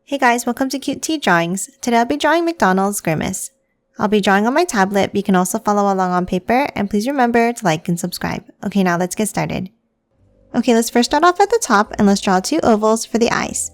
Hey guys, welcome to Cute Tea Drawings. Today I'll be drawing McDonald's Grimace. I'll be drawing on my tablet, but you can also follow along on paper, and please remember to like and subscribe. Okay, now let's get started. Okay, let's first start off at the top and let's draw 2 ovals for the eyes.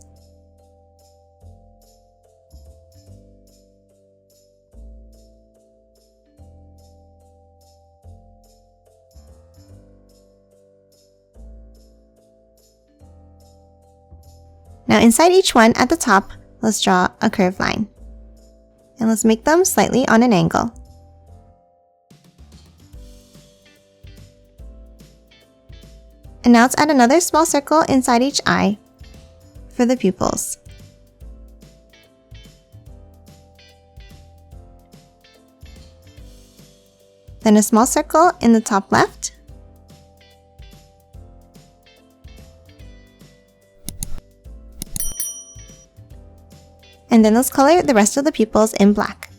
Now inside each one at the top, let's draw a curved line. And let's make them slightly on an angle. And now let's add another small circle inside each eye for the pupils. Then a small circle in the top left. And then let's color the rest of the pupils in black.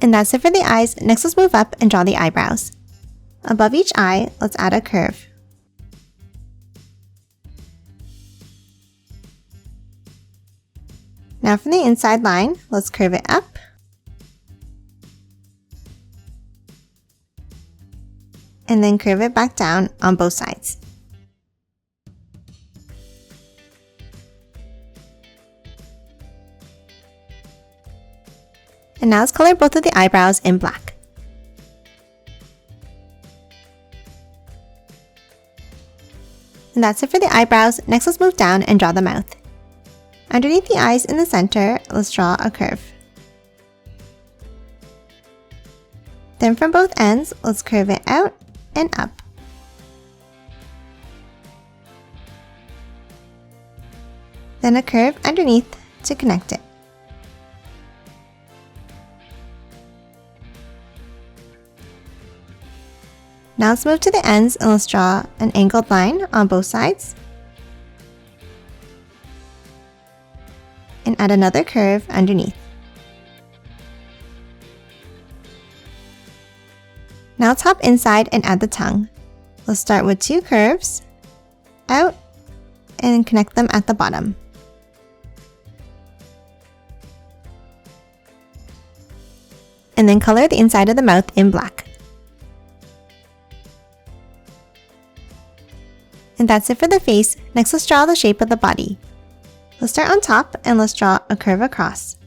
And that's it for the eyes. Next, let's move up and draw the eyebrows. Above each eye, let's add a curve. Now from the inside line, let's curve it up. And then curve it back down on both sides. And now let's color both of the eyebrows in black. And that's it for the eyebrows. Next, let's move down and draw the mouth. Underneath the eyes in the center, let's draw a curve. Then from both ends, let's curve it out and up. Then a curve underneath to connect it. Now let's move to the ends and let's draw an angled line on both sides. And add another curve underneath. Now let's hop inside and add the tongue. Let's start with 2 curves, out, and connect them at the bottom. And then color the inside of the mouth in black. And that's it for the face. Next, let's draw the shape of the body. Let's start on top and let's draw a curve across.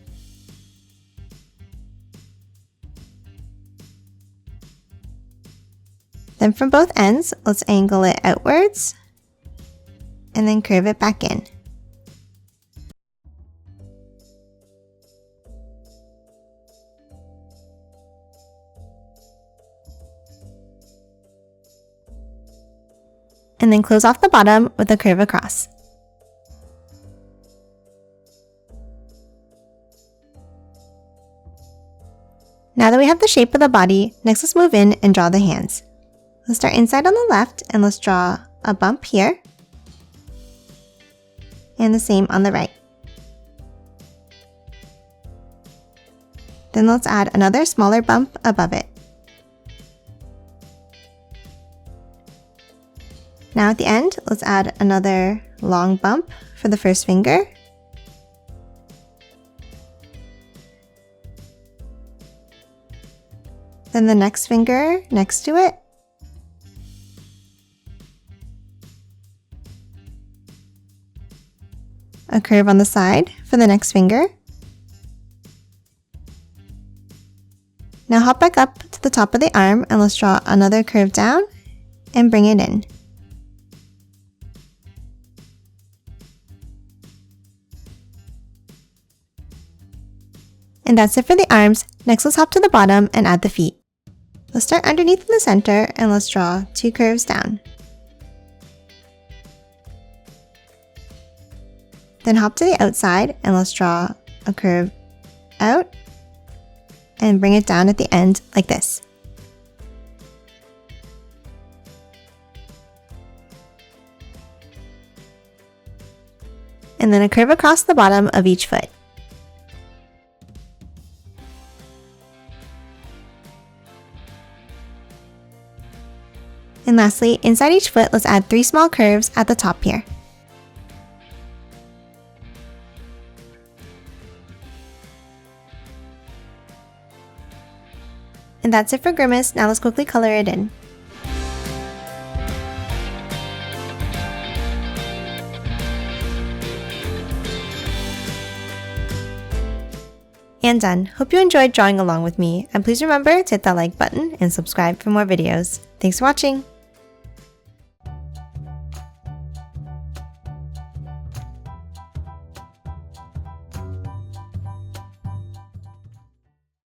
Then from both ends, let's angle it outwards and then curve it back in. And then close off the bottom with a curve across. Now that we have the shape of the body, next let's move in and draw the hands. Let's start inside on the left and let's draw a bump here. And the same on the right. Then let's add another smaller bump above it. Now at the end, let's add another long bump for the first finger. Then the next finger next to it. A curve on the side for the next finger. Now hop back up to the top of the arm and let's draw another curve down and bring it in. And that's it for the arms. Next, let's hop to the bottom and add the feet. Let's start underneath in the center and let's draw 2 curves down. Then hop to the outside and let's draw a curve out and bring it down at the end like this. And then a curve across the bottom of each foot. And lastly, inside each foot, let's add 3 small curves at the top here. And that's it for Grimace. Now let's quickly color it in. And done. Hope you enjoyed drawing along with me, and please remember to hit that like button and subscribe for more videos. Thanks for watching!